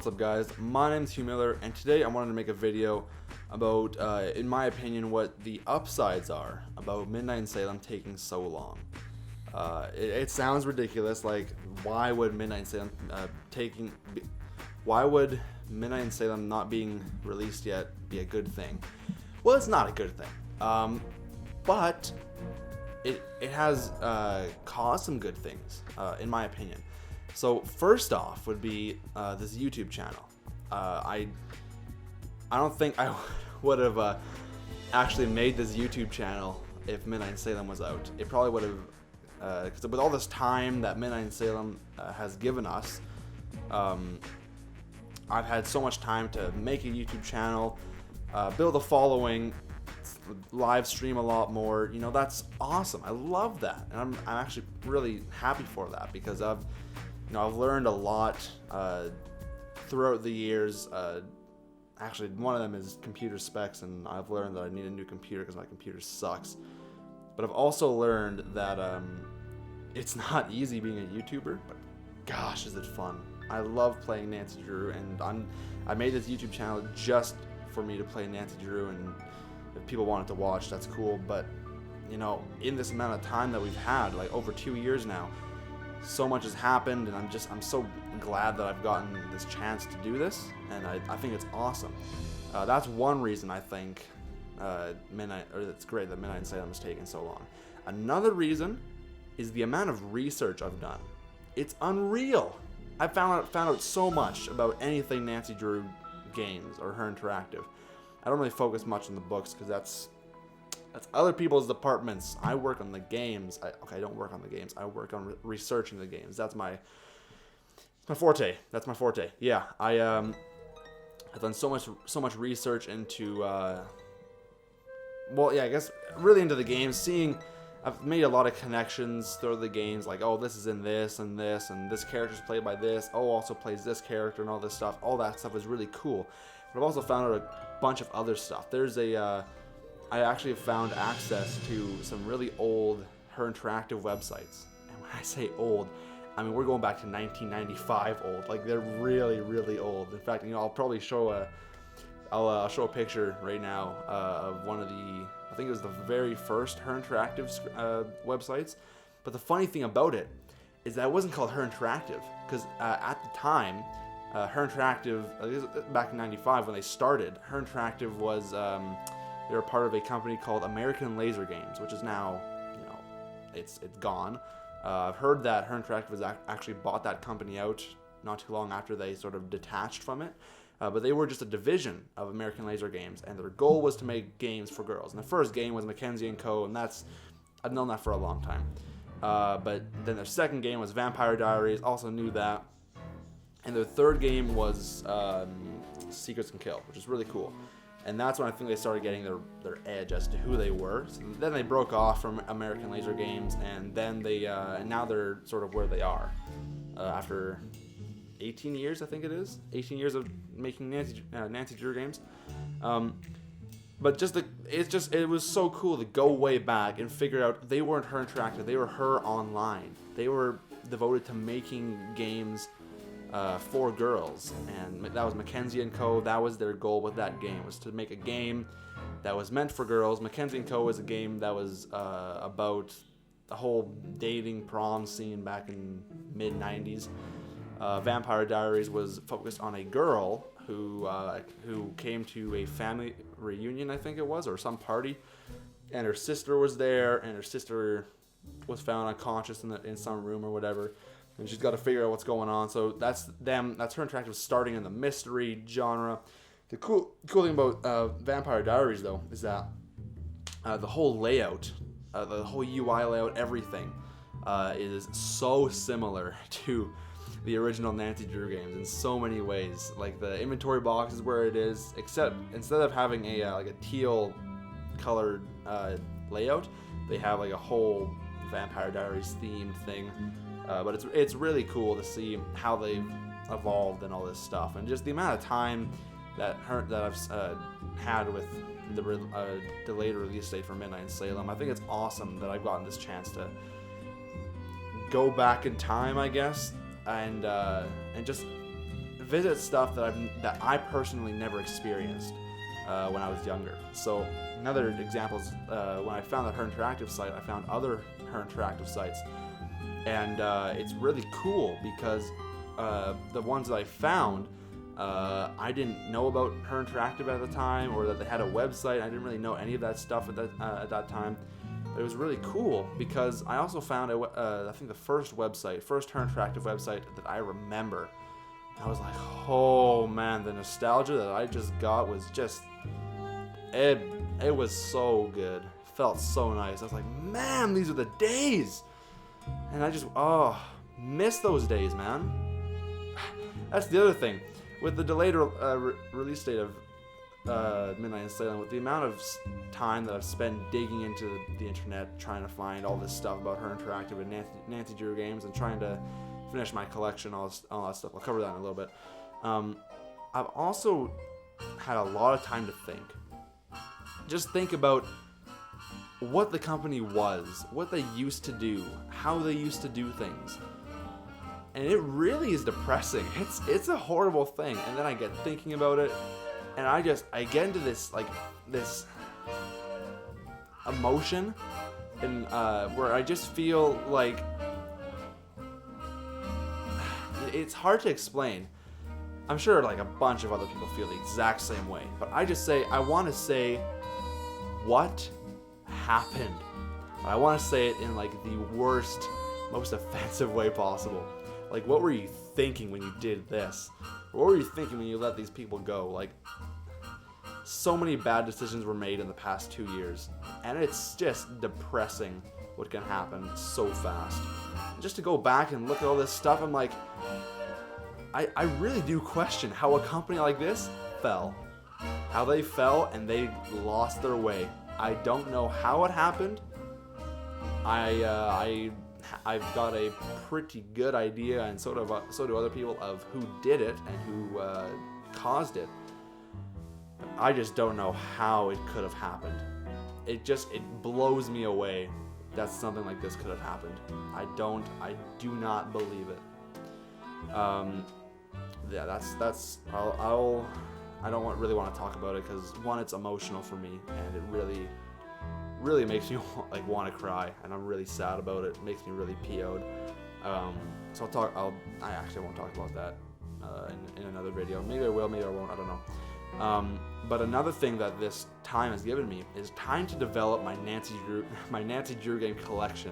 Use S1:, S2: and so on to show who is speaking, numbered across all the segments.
S1: What's up, guys? My name's Hugh Miller, and today I wanted to make a video about, in my opinion, what the upsides are about Midnight in Salem taking so long. It sounds ridiculous, like, why would Midnight in Salem not being released yet be a good thing? Well, it's not a good thing, but it has caused some good things, in my opinion. So first off would be this YouTube channel. I don't think I would have actually made this YouTube channel if Midnight in Salem was out. It probably would have, because with all this time that Midnight in Salem has given us, I've had so much time to make a YouTube channel, build a following, live stream a lot more. You know, that's awesome. I love that, and I'm actually really happy for that because I've learned a lot throughout the years. Actually, one of them is computer specs, and I've learned that I need a new computer because my computer sucks. But I've also learned that it's not easy being a YouTuber, but gosh, is it fun. I love playing Nancy Drew, and I made this YouTube channel just for me to play Nancy Drew, and if people wanted to watch, that's cool. But, you know, in this amount of time that we've had, like over 2 years now, so much has happened, and I'm so glad that I've gotten this chance to do this, and I think it's awesome. That's one reason I think it's great that Midnight in Salem is taking so long. Another reason is the amount of research I've done. It's unreal. I found out so much about anything Nancy Drew games or her interactive. I don't really focus much on the books because that's other people's departments. I work on the games. I don't work on the games. I work on researching the games. That's my forte. That's my forte. Yeah, I've done so much research into. I guess really into the games. I've made a lot of connections through the games. Like, oh, this is in this, and this character's played by this. Oh, also plays this character and all this stuff. All that stuff is really cool. But I've also found out a bunch of other stuff. I actually have found access to some really old Her Interactive websites. And when I say old, I mean, we're going back to 1995 old. Like, they're really, really old. In fact, I'll probably show I'll show a picture right now of one of I think it was the very first Her Interactive websites. But the funny thing about it is that it wasn't called Her Interactive, because at the time, Her Interactive, back in 95 when they started, Her Interactive was... they were part of a company called American Laser Games, which is now, it's gone. I've heard that Her Interactive has actually bought that company out not too long after they sort of detached from it. But they were just a division of American Laser Games, and their goal was to make games for girls. And the first game was Mackenzie & Co., and I've known that for a long time. But then their second game was Vampire Diaries, also knew that. And their third game was Secrets Can Kill, which is really cool. And that's when I think they started getting their edge as to who they were. So then they broke off from American Laser Games, and then and now they're sort of where they are after 18 years, I think it is. 18 years of making Nancy Drew games. But it was so cool to go way back and figure out they weren't Her Interactive, they were Her Online. They were devoted to making games for girls, and that was Mackenzie & Co. That was their goal with that game, was to make a game that was meant for girls. Mackenzie & Co. was a game that was about the whole dating prom scene back in mid-90s. Vampire Diaries was focused on a girl who came to a family reunion, I think it was, or some party, and her sister was there, and her sister was found unconscious in some room or whatever. And she's got to figure out what's going on. So that's Her Interactive starting in the mystery genre. The cool thing about Vampire Diaries, though, is that the whole layout, the whole UI layout, everything is so similar to the original Nancy Drew games in so many ways. Like, the inventory box is where it is, except instead of having a teal colored layout, they have like a whole Vampire Diaries themed thing. But it's really cool to see how they've evolved and all this stuff, and just the amount of time that I've had with the delayed release date for Midnight in Salem. I think it's awesome that I've gotten this chance to go back in time, I guess, and just visit stuff that I personally never experienced when I was younger. So another example is when I found that Her Interactive site, I found other Her Interactive sites, and it's really cool because the ones that I found, I didn't know about Her Interactive at the time, or that they had a website. I didn't really know any of that stuff at that time. But it was really cool because I also found I think the first Her Interactive website that I remember. I was like, oh man, the nostalgia that I just got was just, it was so good. Felt so nice. I was like, man, these are the days. And I just, miss those days, man. That's the other thing. With the delayed release date of Midnight in Salem, with the amount of time that I've spent digging into the internet, trying to find all this stuff about Her Interactive and Nancy Drew games, and trying to finish my collection, all that stuff. I'll cover that in a little bit. I've also had a lot of time to think. Just think about what the company was, what they used to do, how they used to do things. And it really is depressing. It's a horrible thing. And then I get thinking about it, and I get into this emotion, and where I just feel like it's hard to explain. I'm sure like a bunch of other people feel the exact same way, but I want to say what happened. I want to say it in like the worst, most offensive way possible. Like, what were you thinking when you did this? What were you thinking when you let these people go? Like, so many bad decisions were made in the past 2 years, and it's just depressing what can happen so fast. And just to go back and look at all this stuff, I'm like, I really do question how a company like this fell. How they fell and they lost their way. I don't know how it happened. I've got a pretty good idea, and so do other people, of who did it and who caused it. I just don't know how it could have happened. It blows me away that something like this could have happened. I do not believe it. Yeah, that's I don't really want to talk about it because, one, it's emotional for me, and it really makes me want to cry, and I'm really sad about it. It makes me really PO'd. So I actually won't talk about that in another video. Maybe I will, maybe I won't, I don't know. But another thing that this time has given me is time to develop my Nancy Drew game collection.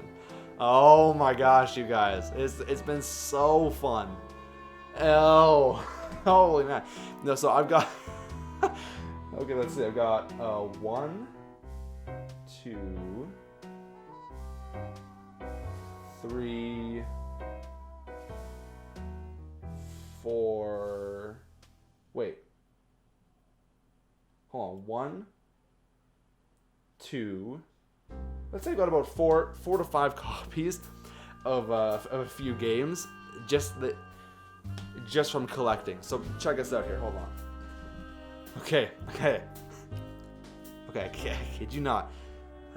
S1: Oh my gosh, you guys, it's been so fun. Oh, holy man. No, so I've got okay, let's see. I've got 1, 2, 3, 4. Wait. Hold on. 1, 2. Let's say I've got about 4 to 5 copies of a few games, just from collecting. So check us out here. Hold on. Okay. I kid you not.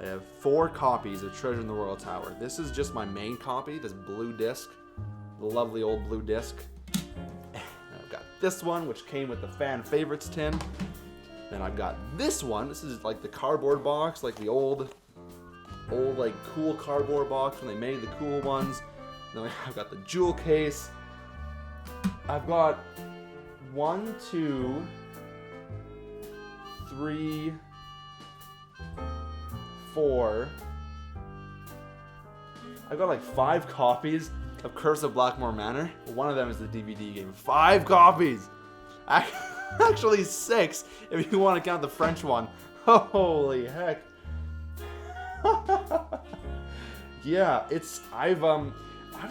S1: I have 4 copies of Treasure in the Royal Tower. This is just my main copy, this blue disc, the lovely old blue disc. I've got this one, which came with the fan favorites tin. Then I've got this one. This is like the cardboard box, like the old like cool cardboard box when they made the cool ones. Then I've got the jewel case. I've got 1, 2, 3, 4. I've got like 5 copies of Curse of Blackmore Manor. One of them is the DVD game. 5 copies! Actually 6 if you want to count the French one. Holy heck. Yeah, I've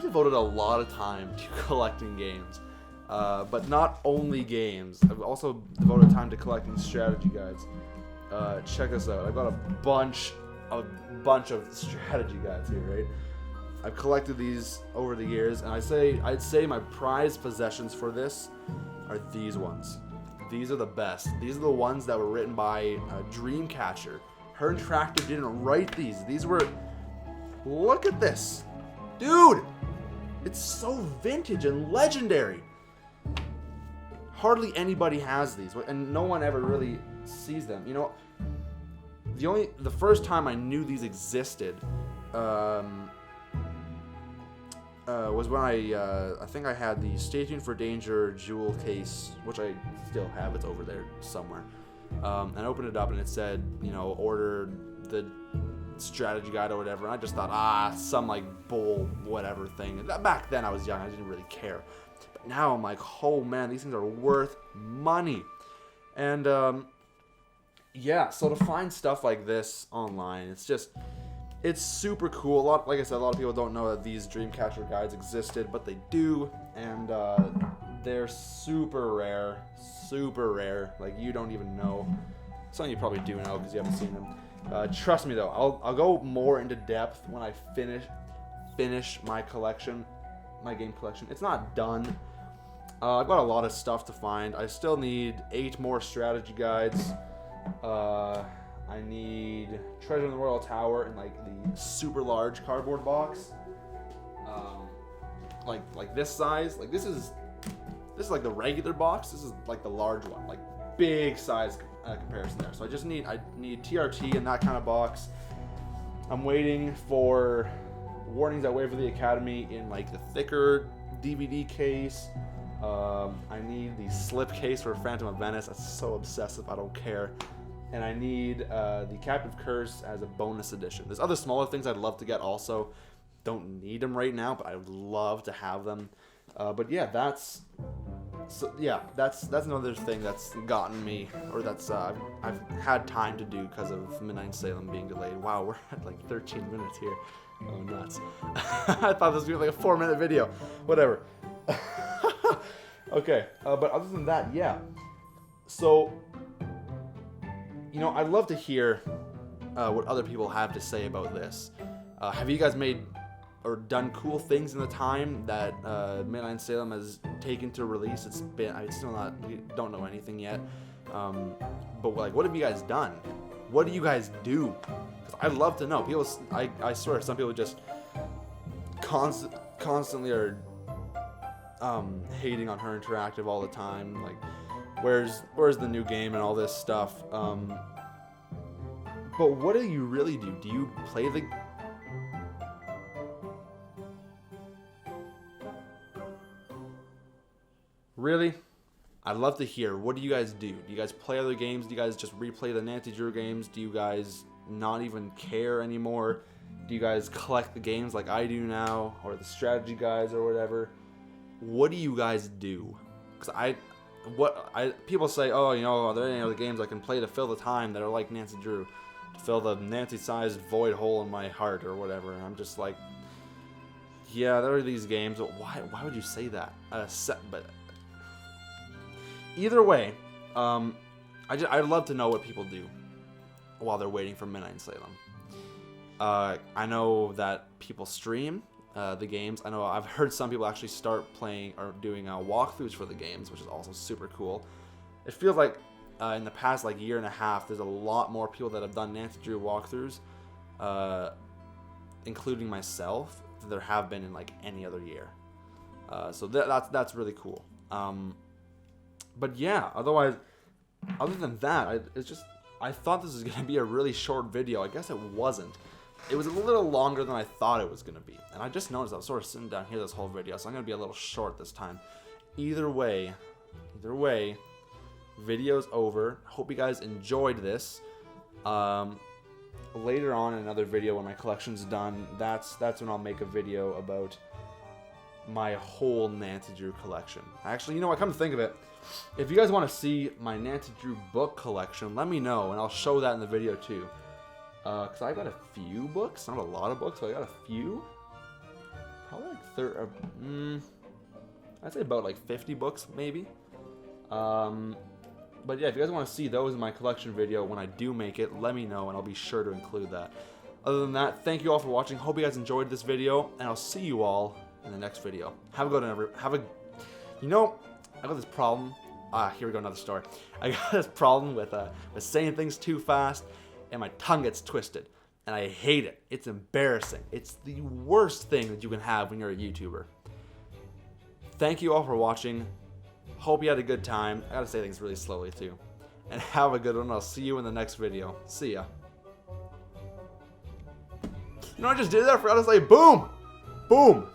S1: devoted a lot of time to collecting games. But not only games. I've also devoted time to collecting strategy guides. Check this out. I've got a bunch of strategy guides here, right? I've collected these over the years, and I'd say my prized possessions for this are these ones. These are the best. These are the ones that were written by Dreamcatcher. Her Interactive didn't write these. These were... Look at this. Dude! It's so vintage and legendary. hardly anybody has these, and no one ever really sees them. You know, the first time I knew these existed was when I think I had the Stay Tuned for Danger jewel case, which I still have. It's over there somewhere. And I opened it up and it said, you know, order the strategy guide or whatever. And I just thought, some like bull whatever thing. And back then I was young, I didn't really care. But now I'm like, oh man, these things are worth money. And yeah, so to find stuff like this online, it's super cool. Like I said, a lot of people don't know that these Dreamcatcher guides existed, but they do, and they're super rare. Like, you don't even know. Some of you probably do know because you haven't seen them. Trust me though, I'll go more into depth when I finish my collection, my game collection. It's not done. I've got a lot of stuff to find. I still need 8 more strategy guides. I need Treasure in the Royal Tower in like the super large cardboard box, like this size. Like this is like the regular box. This is like the large one, like big size comparison there. So I need TRT in that kind of box. I'm waiting for Warnings That Wait for the Academy in like the thicker DVD case. I need the slip case for Phantom of Venice. That's so obsessive, I don't care. And I need the Captive Curse as a bonus edition. There's other smaller things I'd love to get also. Don't need them right now, but I would love to have them. But yeah, that's another thing that's gotten me, or that's I've had time to do because of Midnight in Salem being delayed. Wow, we're at like 13 minutes here. Oh, nuts. I thought this was going to be like a 4-minute video. Whatever. Okay, but other than that, yeah. So, you know, I'd love to hear what other people have to say about this. Have you guys made or done cool things in the time that Midnight in Salem has taken to release? It's still not, we don't know anything yet. But like, what have you guys done? What do you guys do? 'Cause I'd love to know. People, I swear, some people just constantly are hating on Her Interactive all the time. Like, where's the new game and all this stuff. But what do you really do? Do you play the... Really? I'd love to hear. What do you guys do? Do you guys play other games? Do you guys just replay the Nancy Drew games? Do you guys not even care anymore? Do you guys collect the games like I do now? Or the strategy guides or whatever? What do you guys do? Because people say, oh, you know, are there any other games I can play to fill the time that are like Nancy Drew? To fill the Nancy-sized void hole in my heart or whatever. And I'm just like, yeah, there are these games, but why would you say that? But either way, I'd love to know what people do while they're waiting for Midnight in Salem. I know that people stream the games. I know I've heard some people actually start playing or doing walkthroughs for the games, which is also super cool. It feels like in the past like year and a half, there's a lot more people that have done Nancy Drew walkthroughs, including myself, than there have been in like any other year. So that's really cool. But yeah, otherwise, other than that, I thought this was gonna be a really short video. I guess it wasn't. It was a little longer than I thought it was gonna be, and I just noticed I was sort of sitting down here this whole video, so I'm gonna be a little short this time. Either way, video's over. Hope you guys enjoyed this. Later on in another video when my collection's done, that's when I'll make a video about my whole Nancy Drew collection. Actually, you know what? Come to think of it, if you guys want to see my Nancy Drew book collection, let me know, and I'll show that in the video too. Because I got a few books, not a lot of books, but I got a few. Probably like I'd say about like 50 books, maybe. But yeah, if you guys want to see those in my collection video when I do make it, let me know, and I'll be sure to include that. Other than that, thank you all for watching. Hope you guys enjoyed this video, and I'll see you all in the next video. Have a good one, you know, I got this problem. Here we go, another story. I got this problem with saying things too fast, and my tongue gets twisted, and I hate it. It's embarrassing. It's the worst thing that you can have when you're a YouTuber. Thank you all for watching. Hope you had a good time. I gotta say things really slowly too. And have a good one. I'll see you in the next video. See ya. You know what I just did there? I forgot to say boom! Boom!